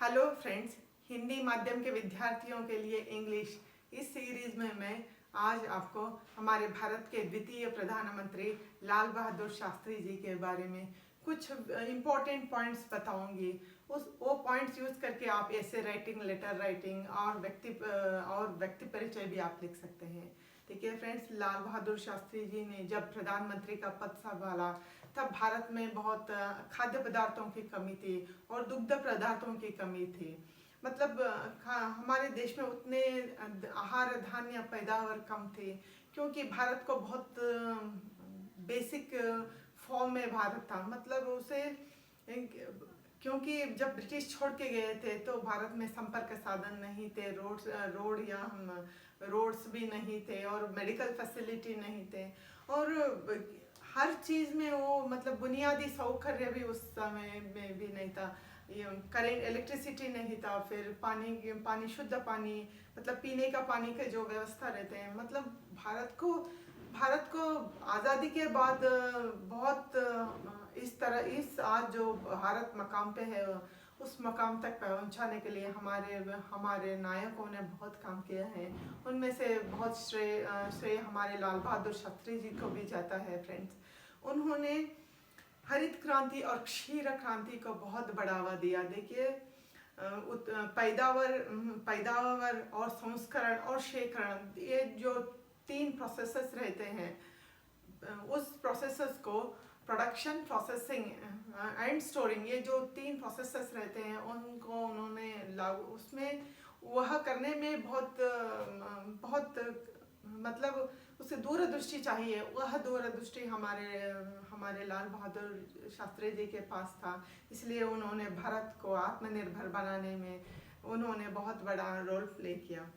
Hello friends, Hindi माध्यम के विद्यार्थियों के लिए इंग्लिश इस सीरीज में मैं आज आपको हमारे भारत के द्वितीय प्रधानमंत्री लाल बहादुर शास्त्री जी के बारे में कुछ इम्पोर्टेंट पॉइंट्स बताऊंगी। वो पॉइंट्स यूज करके आप ऐसे राइटिंग, लेटर राइटिंग और व्यक्ति परिचय भी आप लिख सकते हैं। देखिए फ्रेंड्स, लाल बहादुर शास्त्री जी ने जब प्रधानमंत्री का पद संभाला तब भारत में बहुत खाद्य पदार्थों की कमी थी और दुग्ध पदार्थों की कमी थी। मतलब हमारे देश में उतने आहार धान्य पैदावार कम थे क्योंकि भारत को बहुत बेसिक फॉर्म में भारत था। मतलब उसे क्योंकि जब ब्रिटिश छोड़ के गए थे तो भारत में संपर्क साधन नहीं थे, रोड्स भी नहीं थे और मेडिकल फैसिलिटी नहीं थे और हर चीज़ में वो मतलब बुनियादी सौकर्य भी उस समय में भी नहीं था। करेंट, इलेक्ट्रिसिटी नहीं था, फिर पानी शुद्ध पानी मतलब पीने का पानी के जो व्यवस्था रहते हैं। मतलब भारत को आज़ादी के बाद बहुत इस आज जो भारत मकाम पे है उस मकाम तक पहुंचाने के लिए हमारे नायकों ने बहुत काम किया है। उनमें से बहुत श्रेय हमारे लाल बहादुर शास्त्री जी को भी जाता है। फ्रेंड्स, उन्होंने हरित क्रांति और क्षीर क्रांति को बहुत बढ़ावा दिया। देखिए, पैदावार और संस्करण और शेखरण, ये जो 3 प्रोसेसेस रहते हैं, उस प्रोसेसेस को प्रोडक्शन, प्रोसेसिंग एंड स्टोरिंग, ये जो 3 प्रोसेसेस रहते हैं उनको उन्होंने लागू, उसमें वह करने में बहुत मतलब उसे दूरदृष्टि चाहिए। वह दूरदृष्टि हमारे लाल बहादुर शास्त्री जी के पास था। इसलिए उन्होंने भारत को आत्मनिर्भर बनाने में उन्होंने बहुत बड़ा रोल प्ले किया।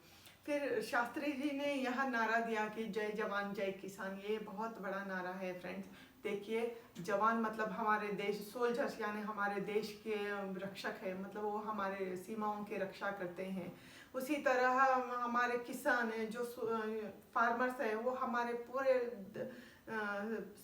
फिर शास्त्री जी ने यह नारा दिया कि जय जवान जय किसान। ये बहुत बड़ा नारा है फ्रेंड्स। देखिए, जवान मतलब हमारे देश, सोल्जर्स यानी हमारे देश के रक्षक है, मतलब वो हमारे सीमाओं की रक्षा करते हैं। उसी तरह हमारे किसान है, जो फार्मर्स है, वो हमारे पूरे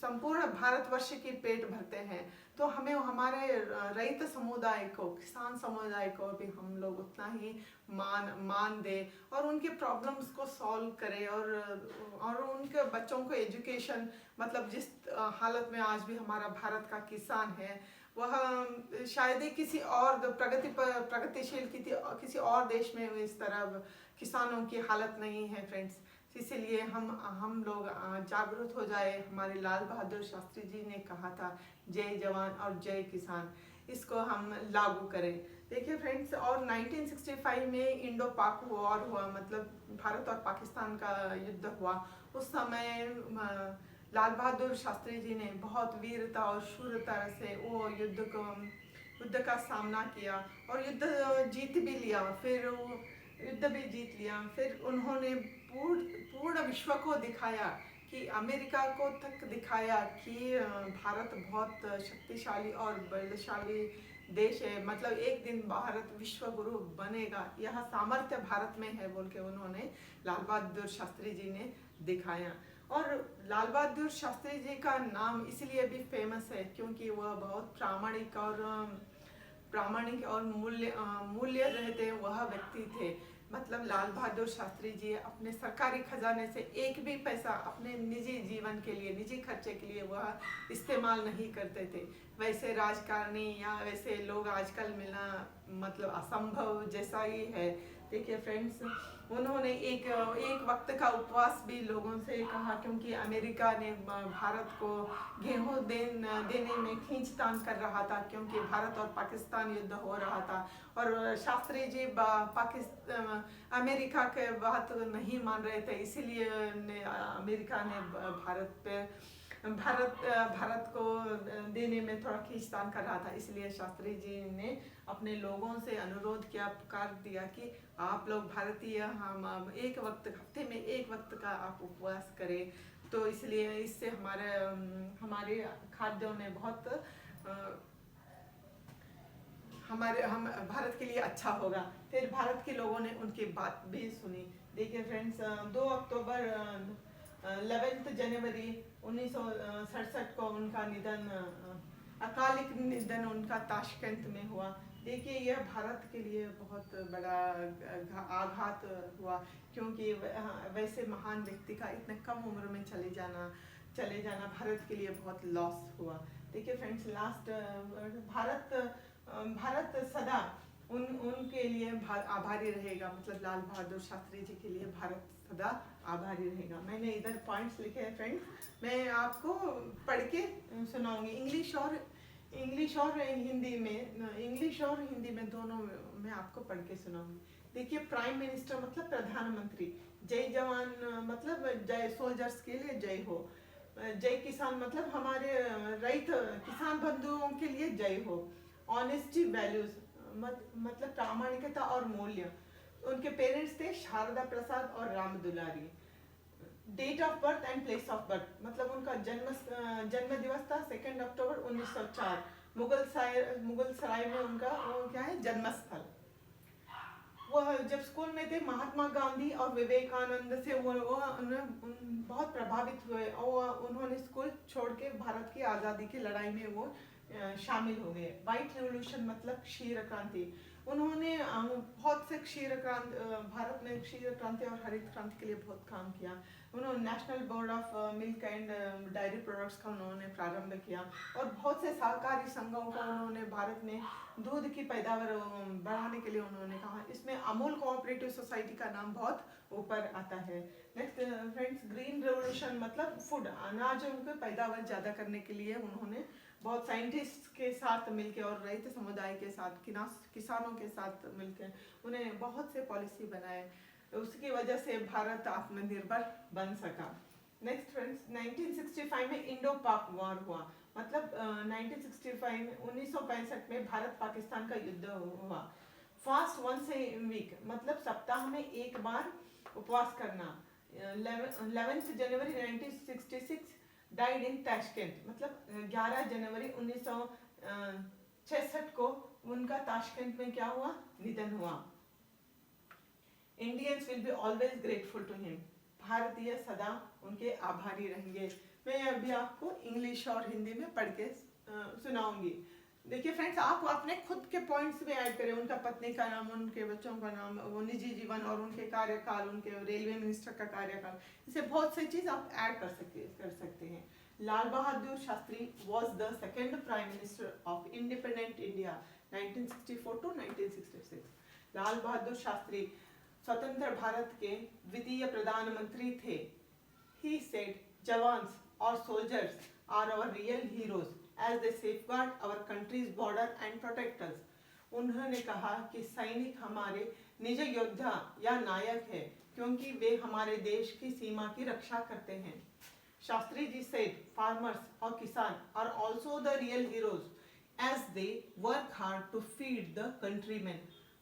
संपूर्ण भारतवर्ष की पेट भरते हैं। तो हमें हमारे रैत समुदाय को, किसान समुदाय को भी हम लोग उतना ही मान दे और उनके प्रॉब्लम्स को सॉल्व करें और उनके बच्चों को एजुकेशन, मतलब जिस हालत में आज भी हमारा भारत का किसान है वह शायद ही किसी और प्रगतिशील किसी और देश में इस तरह किसानों की हालत नहीं है। फ्रेंड्स, इसीलिए हम लोग जागरूक हो जाए। हमारे लाल बहादुर शास्त्री जी ने कहा था जय जवान और जय किसान, इसको हम लागू करें। देखिए फ्रेंड्स, और 1965 में इंडो पाक वॉर हुआ, मतलब भारत और पाकिस्तान का युद्ध हुआ। उस समय लाल बहादुर शास्त्री जी ने बहुत वीरता और शूरता से वो युद्ध का सामना किया और युद्ध जीत भी लिया। फिर उन्होंने पूर्ण विश्व को दिखाया कि अमेरिका को तक दिखाया कि भारत बहुत शक्तिशाली और बलशाली देश है। मतलब एक दिन भारत विश्व गुरु बनेगा, यह सामर्थ्य भारत में है बोल के उन्होंने लाल बहादुर शास्त्री जी ने दिखाया। और लाल बहादुर शास्त्री जी का नाम इसलिए भी फेमस है क्योंकि वह बहुत प्रामाणिक और मूल्य रहते वह व्यक्ति थे। मतलब लाल बहादुर शास्त्री जी अपने सरकारी खजाने से एक भी पैसा अपने निजी जीवन के लिए, निजी खर्चे के लिए वह इस्तेमाल नहीं करते थे। वैसे राजकारणी या वैसे लोग आजकल मिलना मतलब असंभव जैसा ही है। देखिए फ्रेंड्स, उन्होंने एक वक्त का उपवास भी लोगों से कहा क्योंकि अमेरिका ने भारत को गेहूं देने में खींचतान कर रहा था, क्योंकि भारत और पाकिस्तान युद्ध हो रहा था और शास्त्री जी अमेरिका के बात नहीं मान रहे थे। इसीलिए अमेरिका ने भारत को देने में थोड़ा खींचतान कर रहा था। इसलिए शास्त्री जी ने अपने लोगों से अनुरोध किया, पुकार दिया कि आप लोग भारतीय हम हफ्ते में एक वक्त का आप उपवास करें। तो इसलिए इससे हमारे खाद्यों में बहुत हम भारत के लिए अच्छा होगा। फिर भारत के लोगों ने उनकी बात भी सुनी। देखिए फ्रेंड्स, 2 अक्टूबर 11 जनवरी 1967 को उनका निधन, अकालिक निधन उनका ताशकंद में हुआ। देखिए यह भारत के लिए बहुत बड़ा आघात हुआ, क्योंकि वैसे महान व्यक्ति का इतने कम उम्र में चले जाना भारत के लिए बहुत लॉस हुआ। देखिए फ्रेंड्स, लास्ट भारत भारत सदा उनके लिए आभारी रहेगा, मतलब लाल बहादुर शास्त्री जी के लिए भारत सदा आभारी रहेगा। मैंने इधर पॉइंट्स लिखे हैं फ्रेंड्स, मैं आपको पढ़ के सुनाऊंगी। इंग्लिश और हिंदी में दोनों में आपको पढ़ के सुनाऊंगी। देखिए, प्राइम मिनिस्टर मतलब प्रधानमंत्री, जय जवान मतलब जय सोल्जर्स के लिए जय हो, जय किसान मतलब हमारे रैत किसान बंधुओं के लिए जय हो, ऑनेस्टी वैल्यूज मतलब प्रामाणिकता और मूल्य। उनके पेरेंट्स थे शारदा प्रसाद और Ram Dulari. Date of birth and place of birth मतलब उनका जन्म दिवस था 2 अक्टूबर 1904, मुगल सराय में उनका वो क्या है जन्मस्थल। वह जब स्कूल में थे महात्मा गांधी और विवेकानंद से वो बहुत प्रभावित हुए और उन्होंने स्कूल छोड़ के भारत की आज़ादी की लड़ाई में वो शामिल हो गए। व्हाइट रिवॉल्यूशन मतलब क्षीर क्रांति, उन्होंने बहुत से भारत में क्षीर क्रांति और हरित क्रांति के लिए बहुत काम किया। उन्होंने national board of milk and diary products का उन्होंने प्रारंभ किया और बहुत से सहकारी संघों को उन्होंने भारत में दूध की पैदावार बढ़ाने के लिए उन्होंने कहा। इसमें अमूल कोऑपरेटिव सोसाइटी का नाम बहुत ऊपर आता है। नेक्स्ट फ्रेंड्स, ग्रीन रेवोल्यूशन मतलब फूड, अनाजों की पैदावार ज़्यादा करने के लिए उन्होंने बहुत साइंटिस्ट के साथ मिलकर और रैत समुदाय के साथ किसानों के साथ मिलकर उन्हें बहुत से पॉलिसी बनाए, उसकी वजह से भारत आत्मनिर्भर बन सका। नेक्स्ट फ्रेंड्स, 1965 में इंडो पाक वॉर हुआ, मतलब 1965 में 1965 में भारत पाकिस्तान का युद्ध हुआ। फास्ट वंस ए वीक मतलब सप्ताह में एक बार उपवास करना। 11 जनवरी 1966 डाइड इन ताशकंद मतलब 11 जनवरी 1966 को उनका ताशकंद में क्या हुआ, निधन हुआ। Indians will be always grateful to him, भारतीय सदा उनके आभारी रहेंगे। मैं अभी आपको इंग्लिश और हिंदी में पढ़ के सुनाऊंगी। देखिए फ्रेंड्स, आप अपने खुद के पॉइंट्स भी ऐड करें, उनका पत्नी का नाम, उनके बच्चों का नाम, वो निजी जीवन और उनके कार्यकाल, उनके रेलवे मिनिस्टर का कार्यकाल, इसे बहुत सी चीज आप ऐड कर सकते हैं। Lal Bahadur Shastri was the second prime minister of independent India 1964 to 1966। Lal Bahadur Shastri स्वतंत्र भारत के द्वितीय प्रधानमंत्री थे। He said, "Jawans or soldiers are our real heroes as they safeguard our country's border and protect us." उन्होंने कहा कि सैनिक हमारे निज योद्धा या नायक है क्योंकि वे हमारे देश की सीमा की रक्षा करते हैं। शास्त्री जी said, "Farmers or kisan are also the real heroes as they work hard to feed the countrymen."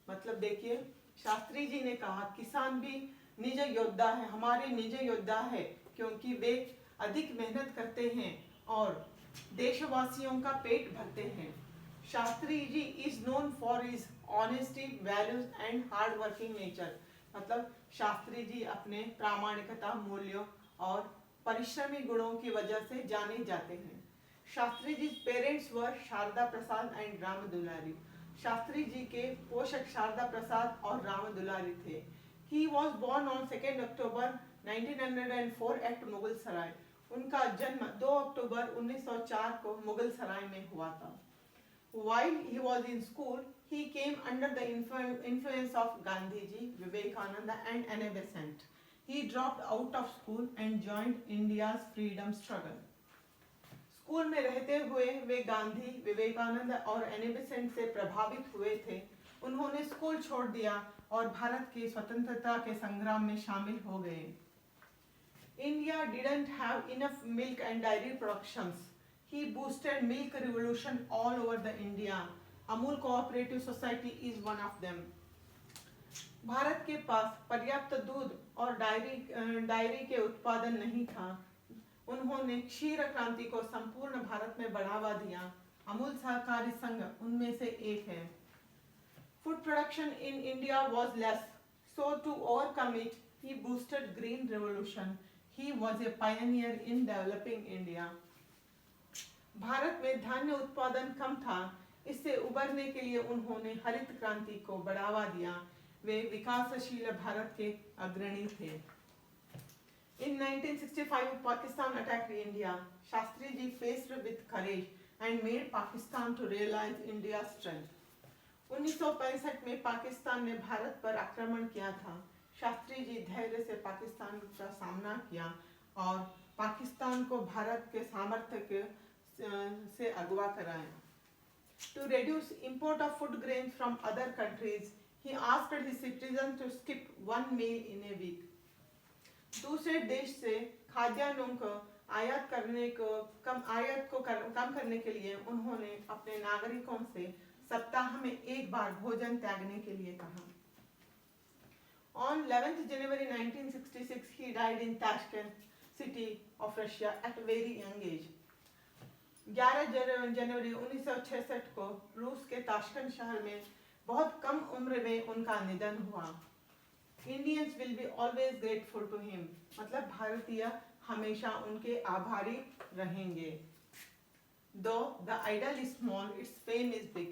मतलब देखिए, शास्त्री जी ने कहा किसान भी निज योद्धा है, हमारे निज योद्धा है क्योंकि वे अधिक मेहनत करते हैं और देशवासियों का पेट भरते हैं। Shastri ji is known for his honesty, values and hard working nature मतलब शास्त्री जी अपने प्रामाणिकता, मूल्यों और परिश्रमी गुणों की वजह से जाने जाते हैं। Shastri ji parents were Sharda Prasad and Ram Dulari. Shastri ji के पोषक शारदा प्रसाद और राम दुलारी थे। He was born on 2 October 1904 at Mughal सराय। उनका जन्म 2 अक्टूबर 1904 को मुगल सराय में हुआ था। While he was in school, he came under the influence of Gandhiji, Vivekananda and Anne Besant. He dropped out of school and joined India's freedom struggle. School में रहते हुए वे गांधी, विवेकानंद और एनी बेसेंट से प्रभावित हुए थे। उन्होंने स्कूल छोड़ दिया और भारत की स्वतंत्रता के संग्राम में शामिल हो गए। India didn't have enough milk and dairy productions. He boosted milk revolution all over the India. Amul Cooperative Society is one of them. Bharat के पास पर्याप्त दूध और डायरी के उत्पादन नहीं था। उन्होंने क्षीर क्रांति को संपूर्ण भारत में बढ़ावा दिया। अमूल सहकारी संघ उनमें से एक है। Food production in India was less, so to overcome it, he boosted green revolution. He was a pioneer in developing India. Bharat में धान्य उत्पादन कम था, इससे उबरने के लिए उन्होंने हरित क्रांति को बढ़ावा दिया। वे विकासशील भारत के अग्रणी थे। In 1965, Pakistan attacked India. Shastri ji faced with courage and made Pakistan to realize India's strength. 1965 में पाकिस्तान ने भारत पर आक्रमण किया था। शास्त्री जी धैर्य से पाकिस्तान का सामना किया और पाकिस्तान को भारत के सामर्थ्य से अगवा कराया। To reduce import of food grains from other countries, he asked his citizens to skip one meal in a week. दूसरे देश से खाद्यान्नों को आयात को कम करने के लिए उन्होंने अपने नागरिकों से सप्ताह में एक बार भोजन त्यागने के लिए कहा। On 11th January 1966, he died in Tashkent city of Russia at a very young age. 11 जनवरी 1966 को रूस के ताशकंद शहर में बहुत कम उम्र में उनका निधन हुआ। Indians will be always grateful to him, मतलब भारतीय हमेशा उनके आभारी रहेंगे। Though the idol is small, its fame is big.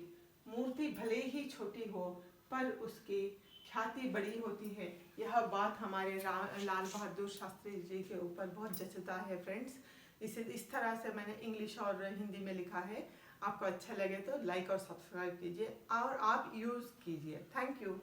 मूर्ति भले ही छोटी हो पर उसकी ख्याति बड़ी होती है। यह बात हमारे लाल बहादुर शास्त्री जी के ऊपर बहुत जचता है फ्रेंड्स। इसे इस तरह से मैंने इंग्लिश और हिंदी में लिखा है। आपको अच्छा लगे तो लाइक और सब्सक्राइब कीजिए और आप यूज़ कीजिए। Thank you.